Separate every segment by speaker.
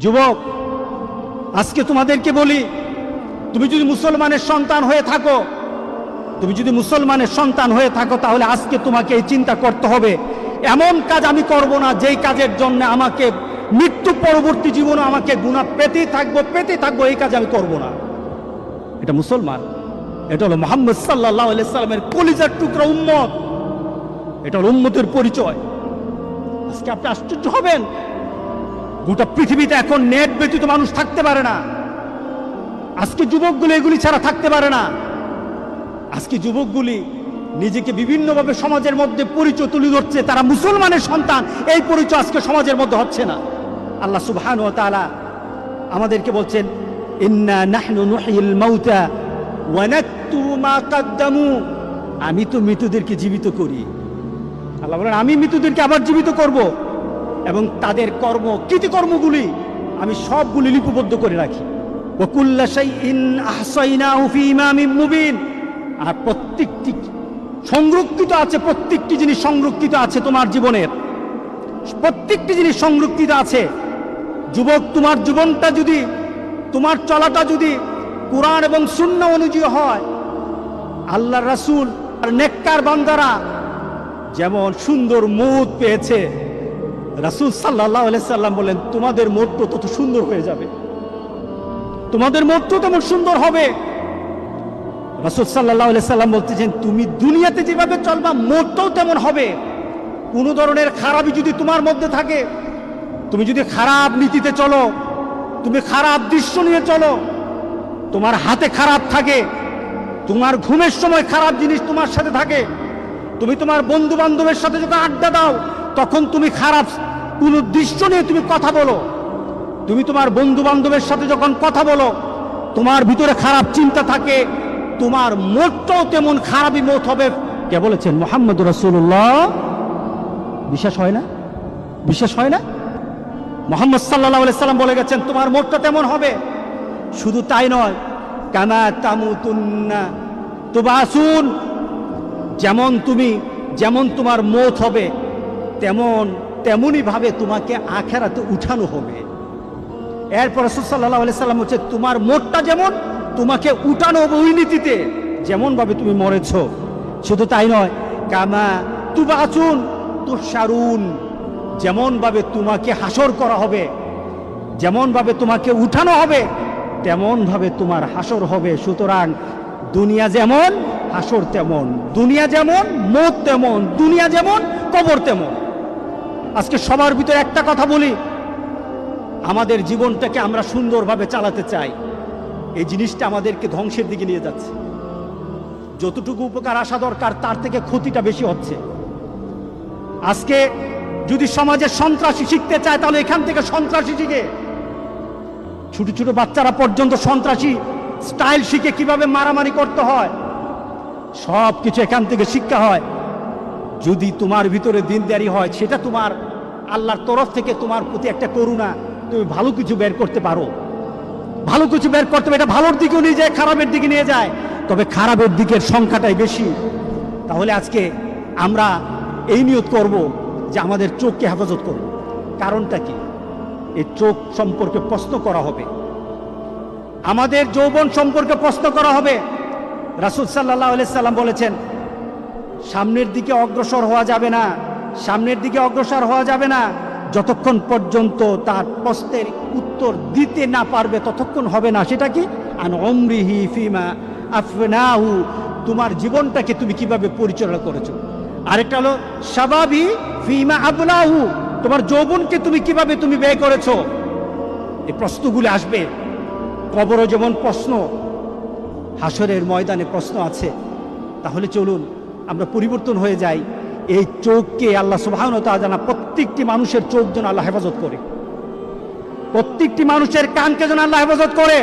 Speaker 1: যুবক, আজকে তোমাদেরকে বলি, তুমি যদি মুসলমানের সন্তান হয়ে থাকো, তাহলে আজকে তোমাকে এই চিন্তা করতে হবে, এমন কাজ আমি করব না যেই কাজের জন্য আমাকে মৃত্যু পরবর্তী জীবনে আমাকে গুনাহ পেতেই থাকবো, এই কাজ আমি করব না। এটা মুসলমান, এটা হলো মুহাম্মদ সাল্লাল্লাহু আলাইহি সাল্লামের কলিজার টুকরা উম্মত, এটা হলো উম্মতের পরিচয়। আজকে আপনি আশ্চর্য হবেন, গোটা পৃথিবীতে এখন নেট ব্যতীত মানুষ থাকতে পারে না। আজকে যুবকগুলি এগুলি ছাড়া থাকতে পারে না। আজকে যুবকগুলি নিজেকে বিভিন্নভাবে সমাজের মধ্যে পরিচয় তুলে ধরছে, তারা মুসলমানের সন্তান, এই পরিচয় আজকে সমাজের মধ্যে হচ্ছে না। আল্লাহ সুবহানাহু ওয়া তাআলা আমাদেরকে বলছেন, ইন্না নাহনু নুহয়িল মাউতা ওয়া নাকতুবু মা কদ্দামু, আমি তো মৃতদেরকে জীবিত করি। আল্লাহ বলেন, আমি মৃতদেরকে আবার জীবিত করব এবং তাদের কৃতকর্মগুলি আমি সবগুলি লিপিবদ্ধ করে রাখি। ওয়া কুল্লা শাইইন আহসাইনাহু ফি ইমামিন মুবিন, আর প্রত্যেকটি জিনিস সংরক্ষিত আছে তোমার জীবনের, প্রত্যেকটি জিনিস সংরক্ষিত আছে। যুবক, তোমার জীবনটা যদি, তোমার চলাটা যদি কোরআন এবং সুন্নাহ অনুযায়ী হয়, আল্লাহর রাসূল আর নেককার বান্দারা যেমন সুন্দর মউত পেয়েছে, রাসূল সাল্লাল্লাহু আলাইহি সাল্লাম বলেন, তোমাদের মউতও তত সুন্দর হয়ে যাবে, তোমাদের মউতও তেমন সুন্দর হবে। রাসূল সাল্লাল্লাহু আলাইহি সাল্লাম বলতেছেন, তুমি দুনিয়াতে যেভাবে চলবা মউতও তেমন হবে। কোনো ধরনের খারাপি যদি তোমার মধ্যে থাকে, তুমি যদি খারাপ নীতিতে চলো, তুমি খারাপ দৃশ্য নিয়ে চলো, তোমার হাতে খারাপ থাকে, তোমার ঘুমের সময় খারাপ জিনিস তোমার সাথে থাকে, তুমি তোমার বন্ধু বান্ধবের সাথে যখন আড্ডা দাও তখন তুমি খারাপ কোনো দৃশ্য নিয়ে তুমি কথা বলো, তুমি তোমার বন্ধু বান্ধবের সাথে যখন কথা বলো তোমার ভিতরে খারাপ চিন্তা থাকে, তোমার মতটাও তেমন খারাপই মত হবে। কে বলেছেন? মুহাম্মদুর রাসূলুল্লাহ। বিশ্বাস হয় না? মুহাম্মদ সাল্লাল্লাহু আলাইহি সাল্লাম বলে গেছেন, তোমার মতটা তেমন হবে। শুধু তাই নয়, কামা তামুতুন্না তুবাসুন, যেমন তোমার মত হবে তেমনই ভাবে তোমাকে আখিরাতে উঠানো হবে। এরপর রাসূল সাল্লাল্লাহু আলাইহি সাল্লাম বলেছে, তোমার মতটা যেমন তোমাকে উঠানো হবে ওই নীতিতে, যেমন ভাবে তুমি মরেছো। শুধু তাই নয়, কামা তুবাসুন তুশারুন, যেমন ভাবে তোমাকে হাসর করা হবে, যেমন ভাবে তোমাকে উঠানো হবে তেমন ভাবে তোমার হাসর হবে। সুতরাং দুনিয়া যেমন হাসর তেমন, দুনিয়া যেমন মত তেমন, দুনিয়া যেমন কবর তেমন। আজকে সবার ভিতরে একটা কথা বলি, আমাদের জীবনটাকে আমরা সুন্দরভাবে চালাতে চাই, এই জিনিসটা আমাদেরকে ধ্বংসের দিকে নিয়ে যাচ্ছে। যতটুকু উপকার আসা দরকার তার থেকে ক্ষতিটা বেশি হচ্ছে। আজকে যদি সমাজে সন্ত্রাসী শিখতে চায় তাহলে এখান থেকে সন্ত্রাসী শিখে, ছোট ছোট বাচ্চারা পর্যন্ত সন্ত্রাসী স্টাইল শিখে কিভাবে মারামারি করতে হয়, সব কিছু এখান থেকে শিক্ষা হয়। যদি তোমার ভিতরে দিনদারি হয়, সেটা তোমার আল্লাহর তরফ থেকে তোমার প্রতি একটা করুণা, তুমি ভালো কিছু বের করতে পারো, ভালো কিছু বের করতে পারো। এটা ভালোর দিকেও নিয়ে যায়, খারাপের দিকে নিয়ে যায়, তবে খারাপের দিকের সংখ্যাটাই বেশি। তাহলে আজকে আমরা এই নিয়ত করব যে আমাদের চোখকে হেফাজত করব। কারণটা কি? এই চোখ সম্পর্কে প্রশ্ন করা হবে, আমাদের যৌবন সম্পর্কে প্রশ্ন করা হবে। রাসূল সাল্লাল্লাহু আলাইহি সাল্লাম বলেছেন, সামনের দিকে অগ্রসর হওয়া যাবে না যতক্ষণ পর্যন্ত তার প্রশ্নের উত্তর দিতে না পারবে, ততক্ষণ হবে না। সেটা কি? আন উমরিহি ফিমা আফনাহু, তোমার জীবনটাকে তুমি কিভাবে পরিচালনা করেছো। আরেকটা হলো শাবাবি ফিমা আবলাহু, তোমার যৌবনকে তুমি কিভাবে ব্যয় করেছো। এই প্রশ্নগুলো আসবে। কবরে যেমন প্রশ্ন, হাসরের ময়দানে প্রশ্ন আছে। তাহলে চলুন আমরা পরিবর্তন হয়ে যাই। এই চোখকে আল্লাহ সুবহানাহু ওয়া তাআলা প্রত্যেকটি মানুষের চোখ যেন আল্লাহ হেফাজত করে, প্রত্যেকটি মানুষের কানকে যেন আল্লাহ হেফাজত করে।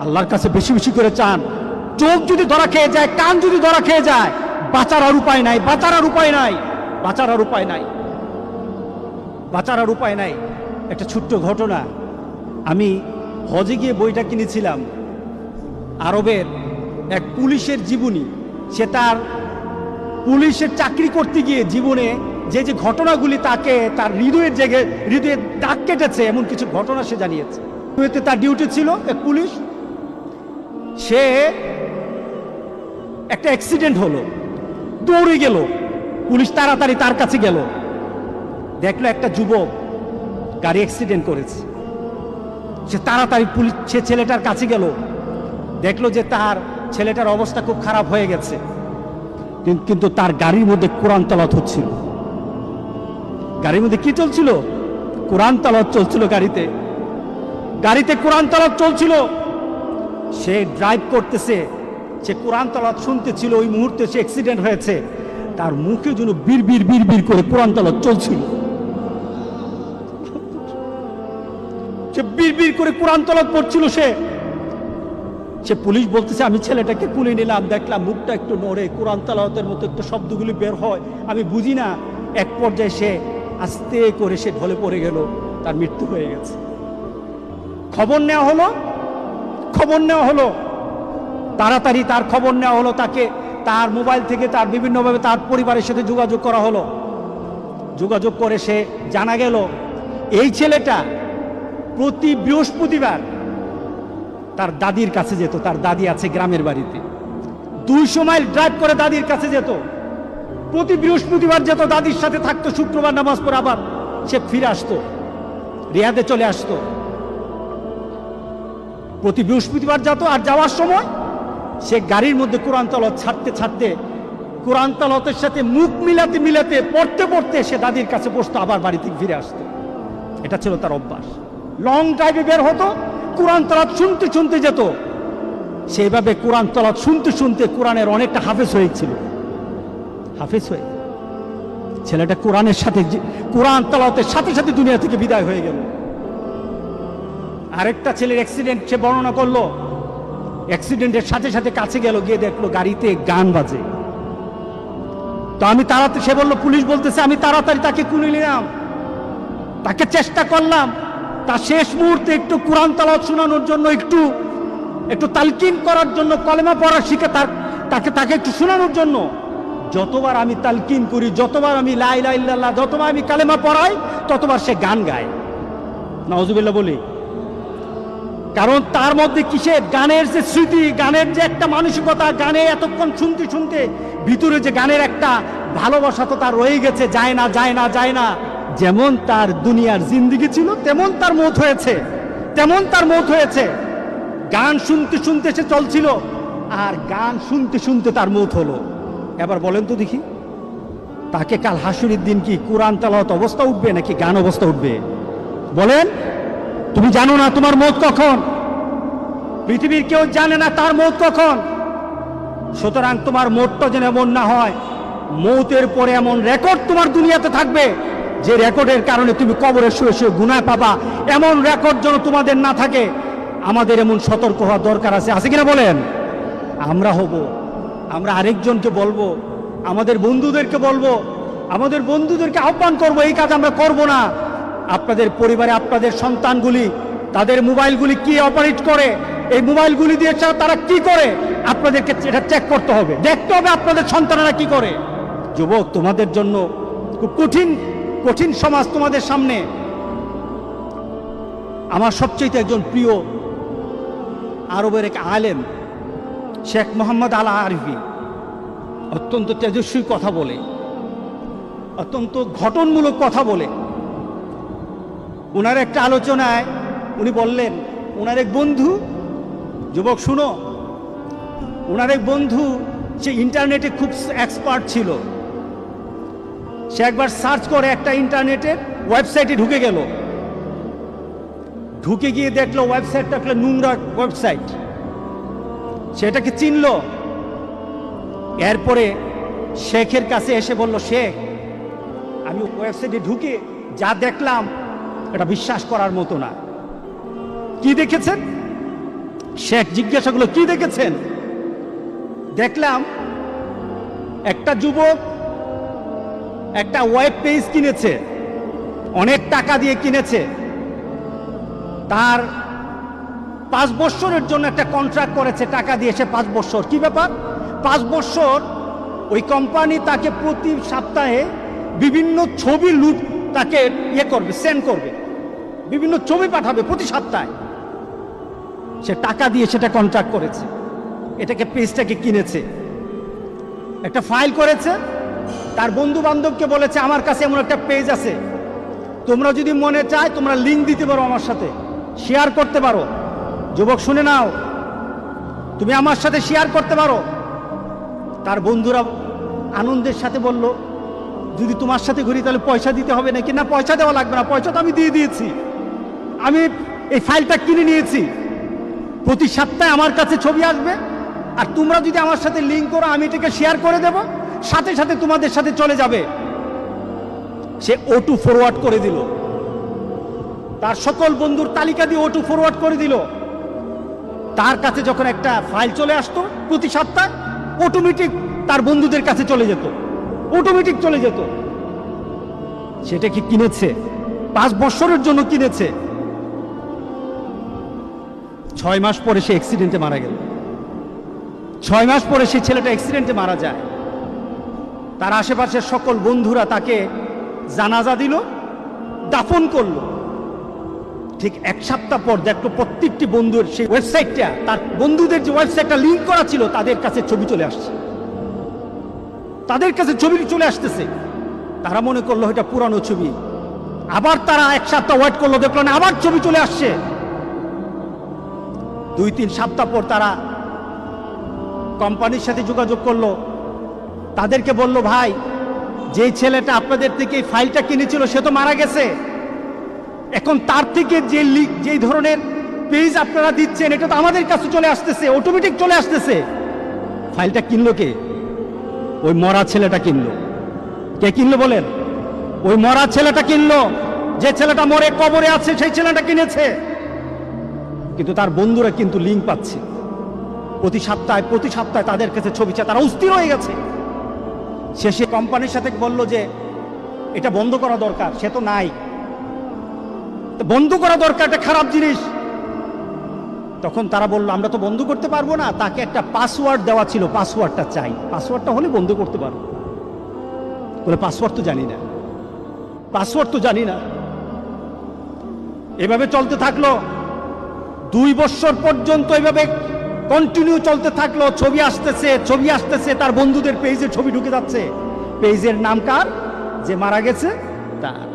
Speaker 1: আল্লাহর কাছে বেশি বেশি করে চান। চোখ যদি ধরা খেয়ে যায়, কান যদি ধরা খেয়ে যায়, বাঁচার আর উপায় নাই। একটা ছোট্ট ঘটনা, আমি হজে গিয়ে বইটা কিনেছিলাম, আরবের এক পুলিশের জীবনী। সে তার পুলিশের চাকরি করতে গিয়ে জীবনে যে যে ঘটনাগুলি তাকে তার হৃদয়ে দাগ কেটেছে, এমন কিছু ঘটনা সে জানিয়েছে। তার ডিউটি ছিল এক পুলিশ, সে একটা অ্যাক্সিডেন্ট হলো, দৌড়ে গেল, পুলিশ তাড়াতাড়ি তার কাছে গেল, দেখলো একটা যুবক গাড়ি অ্যাক্সিডেন্ট করেছে। সে তাড়াতাড়ি সে ছেলেটার কাছে গেল, দেখলো যে তার ছেলেটার অবস্থা খুব খারাপ হয়ে গেছে, কিন্তু তার গাড়ির মধ্যে কোরআন তেলাওয়াত হচ্ছিল। গাড়ির মধ্যে কি চলছিল? কোরআন তেলাওয়াত চলছিল। গাড়িতে কোরআন তেলাওয়াত চলছিল। সে ড্রাইভ করতেছে, সে কোরআন তেলাওয়াত শুনতেছিল। ওই মুহূর্তে সে অ্যাক্সিডেন্ট হয়েছে, তার মুখে যেন বিড়বিড় করে কোরআন তেলাওয়াত চলছিল। সে বিড়বিড় করে কোরআন তেলাওয়াত পড়ছিল। সে পুলিশ বলতেছে, আমি ছেলেটাকে তুলে নিলাম, দেখলাম মুখটা একটু নড়ে, কোরআন তেলাওয়াতের মতো একটু শব্দগুলি বের হয়, আমি বুঝি না। এক পর্যায়ে সে আস্তে করে সে ঢলে পড়ে গেল, তার মৃত্যু হয়ে গেছে। খবর নেওয়া হলো, তাড়াতাড়ি তার খবর নেওয়া হলো, তাকে তার মোবাইল থেকে তার বিভিন্নভাবে তার পরিবারের সাথে যোগাযোগ করা হলো। যোগাযোগ করে সে জানা গেল এই ছেলেটা প্রতি বৃহস্পতিবার তার দাদির কাছে যেত। তার দাদি আছে গ্রামের বাড়িতে, 200 মাইল ড্রাইভ করে দাদির কাছে যেত। প্রতি বৃহস্পতিবার যেত, দাদির সাথে থাকতো, শুক্রবার নামাজ পড়ে আবার সে ফিরে আসতো, রিয়াদে চলে আসতো। প্রতি বৃহস্পতিবার যেত, আর যাওয়ার সময় সে গাড়ির মধ্যে কোরআন তেলাওয়াত ছাড়তে কোরআন তেলাওয়াতের সাথে মুখ মিলাতে পড়তে সে দাদির কাছে বসতো, আবার বাড়িতে ফিরে আসতো। এটা ছিল তার অভ্যাস। লং ড্রাইভে বের হতো, কোরআন তেলাওয়াত শুনতে যেত। সেইভাবে কোরআন তেলাওয়াত শুনতে কোরআনের অনেকটা হাফেজ হয়েছিল। ছেলেটা কোরআন তেলাওয়াতের সাথে দুনিয়া থেকে বিদায় হয়ে গেল। আরেকটা ছেলের অ্যাক্সিডেন্ট সে বর্ণনা করলো। অ্যাক্সিডেন্টের সাথে কাছে গেল, গিয়ে দেখলো গাড়িতে গান বাজে। তো সে বললো, পুলিশ বলতেছে, আমি তাড়াতাড়ি তাকে কুলে নিলাম, তাকে চেষ্টা করলাম তার শেষ মুহূর্তে একটু কোরআন তেলাওয়াত শোনানোর জন্য, একটু তালকিন করার জন্য, কলেমা পড়া শিখে তাকে একটু শোনানোর জন্য। যতবার আমি তালকিন করি, যতবার আমি লা ইলাহা ইল্লাল্লাহ, যতবার আমি কালেমা পড়াই, ততবার সে গান গায়। নাউজুবিল্লাহ বলি। কারণ তার মধ্যে কিসের গানের যে স্মৃতি, গানের যে একটা মানসিকতা, গানে এতক্ষণ শুনতে ভিতরে যে গানের একটা ভালোবাসা তো তার রয়ে গেছে, যায় না। যেমন তার দুনিয়ার জিন্দেগি ছিল, তেমন তার মৌত হয়েছে। গান শুনতে সে চলছিল, আর গান শুনতে তার মৌত হলো। এবার বলেন তো দেখি, তাকে কাল হাসুরের দিন কি কোরআন তেলাওয়াত অবস্থা উঠবে নাকি গান অবস্থা উঠবে? বলেন। তুমি জানো না তোমার মৌত কখন, পৃথিবীর কেউ জানে না তার মৌত কখন। সুতরাং তোমার মৌতটা যেন এমন না হয়, মৌতের পরে এমন রেকর্ড তোমার দুনিয়াতে থাকবে যে রেকর্ডের কারণে তুমি কবরে শুয়ে গুনাহ পাবা। এমন রেকর্ড যেন তোমাদের না থাকে। আমাদের এমন সতর্ক হওয়া দরকার আছে কিনা বলেন? আমরা আরেকজনকে বলবো, আমাদের বন্ধুদেরকে আহ্বান করবো, এই কাজ আমরা করব না। আপনাদের পরিবারে আপনাদের সন্তানগুলি তাদের মোবাইলগুলি কি অপারেট করে, এই মোবাইলগুলি দিয়ে তারা কি করে, আপনাদেরকে এটা চেক করতে হবে, দেখতে হবে আপনাদের সন্তানেরা কি করে। যুবক, তোমাদের জন্য খুব কঠিন সমাজ তোমাদের সামনে। আমার সবচেয়ে একজন প্রিয় আরবের এক আলেম শেখ মোহাম্মদ আল আরিফি অত্যন্ত তেজস্বী কথা বলে, অত্যন্ত ঘটনমূলক কথা বলে। ওনার একটা আলোচনায় উনি বললেন, ওনার এক বন্ধু, যুবক শুনো, ওনার এক বন্ধু সে ইন্টারনেটে খুব এক্সপার্ট ছিল। সে একবার সার্চ করে একটা ইন্টারনেটের ওয়েবসাইটে ঢুকে গিয়ে দেখলো ওয়েবসাইটটা একটা নোংরা ওয়েবসাইট, সেটাকে চিনল। এরপরে শেখের কাছে এসে বলল, শেখ, আমি ওয়েবসাইটে ঢুকে যা দেখলাম এটা বিশ্বাস করার মতো না। কি দেখেছেন? শেখ জিজ্ঞাসা করলো, কি দেখেছেন? দেখলাম একটা যুবক একটা ওয়েব পেজ কিনেছে, অনেক টাকা দিয়ে কিনেছে। তার 5 বছরের জন্য একটা কন্ট্রাক্ট করেছে, টাকা দিয়ে সে 5 বছর। কি ব্যাপার? 5 বছর ওই কোম্পানি তাকে প্রতি সপ্তাহে বিভিন্ন ছবি লুট তাকে ইয়ে করবে, সেন্ড করবে, বিভিন্ন ছবি পাঠাবে প্রতি সপ্তাহে। সে টাকা দিয়ে সেটা কন্ট্রাক্ট করেছে, এটাকে পেজটাকে কিনেছে, একটা ফাইল করেছে, তার বন্ধু বান্ধবকে বলেছে আমার কাছে এমন একটা পেজ আছে, তোমরা যদি মনে চায় তোমরা লিঙ্ক দিতে পারো, আমার সাথে শেয়ার করতে পারো। যুবক শুনে নাও, তুমি আমার সাথে শেয়ার করতে পারো। তার বন্ধুরা আনন্দের সাথে বলল, যদি তোমার সাথে ঘুরি তাহলে পয়সা দিতে হবে নাকি? না, পয়সা দেওয়া লাগবে না, পয়সা তো আমি দিয়ে দিয়েছি, আমি এই ফাইলটা কিনে নিয়েছি, প্রতি সপ্তাহে আমার কাছে ছবি আসবে, আর তোমরা যদি আমার সাথে লিঙ্ক করো আমি এটাকে শেয়ার করে দেব, সাথে সাথে তোমাদের সাথে চলে যাবে। সে O2 ফরওয়ার্ড করে দিল, তার সকল বন্ধুর তালিকা দিয়ে O2 ফরওয়ার্ড করে দিল। তার কাছে যখন একটা ফাইল চলে আসতো প্রতি সপ্তাহে, অটোমেটিক তার বন্ধুদের কাছে চলে যেত, অটোমেটিক চলে যেত। সেটা কি কিনেছে? 5 বছরের জন্য কিনেছে। 6 মাস পরে সে অ্যাক্সিডেন্টে মারা গেল। 6 মাস পরে সেই ছেলেটা অ্যাক্সিডেন্টে মারা যায়। তার আশেপাশের সকল বন্ধুরা তাকে জানাজা দিল, দাফন করলো। ঠিক 1 সপ্তাহ পর দেখলো প্রত্যেকটি বন্ধুর সেই ওয়েবসাইটটা, তার বন্ধুদের যে ওয়েবসাইটটা লিঙ্ক করা ছিল, তাদের কাছে ছবি চলে আসছে, তাদের কাছে ছবি চলে আসতেছে। তারা মনে করলো এটা পুরানো ছবি। আবার তারা 1 সপ্তাহ ওয়েট করলো, দেখলো না, আবার ছবি চলে আসছে। 2-3 সপ্তাহ পর তারা কোম্পানির সাথে যোগাযোগ করলো, তাদেরকে বলল, ভাই, যেই ছেলেটা আপনাদের থেকে এই ফাইলটা কিনেছিল সে তো মারা গেছে, এখন তার থেকে যেই ধরনের পেজ আপনারা দিচ্ছেন এটা তো আমাদের কাছে চলে আসতেছে, অটোমেটিক চলে আসতেছে। ফাইলটা কিনলো কে? ওই মরা ছেলেটা কিনলো। কে কিনলো বলেন? ওই মরা ছেলেটা কিনলো। যে ছেলেটা মরে কবরে আছে সেই ছেলেটা কিনেছে। কিন্তু তার বন্ধুরা কিন্তু লিঙ্ক পাচ্ছে প্রতি সপ্তাহে তাদের কাছে ছবি চায়। তারা অস্থির হয়ে গেছে। শেষে কোম্পানির সাথে বলল যে এটা বন্ধ করা দরকার, সে তো নাই, বন্ধ করা দরকার, এটা খারাপ জিনিস। তখন তারা বলল, আমরা তো বন্ধ করতে পারবো না, তাকে একটা পাসওয়ার্ড দেওয়া ছিল, পাসওয়ার্ডটা চাই, পাসওয়ার্ডটা হলে বন্ধ করতে পারবো। বলে পাসওয়ার্ড তো জানি না, পাসওয়ার্ড তো জানি না। এভাবে চলতে থাকলো 2 বছর পর্যন্ত, এভাবে কন্টিনিউ চলতে থাকলো। ছবি আসতেছে, তার বন্ধুদের পেজে ছবি ঢুকে যাচ্ছে। পেজের নাম কার? যে মারা গেছে তার।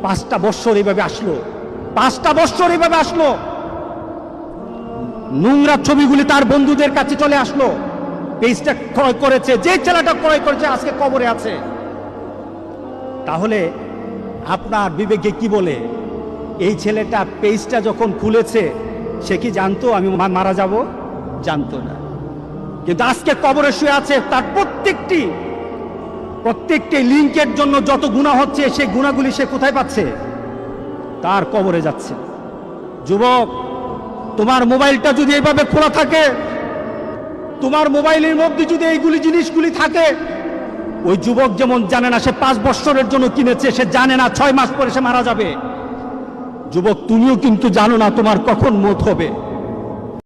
Speaker 1: 5টা বছর এইভাবে আসলো, 5টা বছর এইভাবে আসলো। নোংরা ছবিগুলি তার বন্ধুদের কাছে চলে আসলো। পেজটা ক্রয় করেছে, যে ছেলেটা ক্রয় করেছে আজকে কবরে আছে। তাহলে আপনার বিবেকে কি বলে? এই ছেলেটা পেজটা যখন খুলেছে সে কি জানতো আমি মারা যাব? জানতো না। কিন্তু আজকে কবরে শুয়ে আছে। তার প্রত্যেকটি লিঙ্কের জন্য যত গুনাহ হচ্ছে, সেই গুনাহগুলি সে কোথায় পাচ্ছে? তার কবরে যাচ্ছে। যুবক, তোমার মোবাইলটা যদি এইভাবে খোলা থাকে, তোমার মোবাইলের মধ্যে যদি এইগুলি জিনিসগুলি থাকে, ওই যুবক যেমন জানে না সে 5 বছরের জন্য কিনেছে, সে জানে না 6 মাস পরে সে মারা যাবে। যুবক, তুমিও কিন্তু জানো না তোমার কখন মৌত হবে।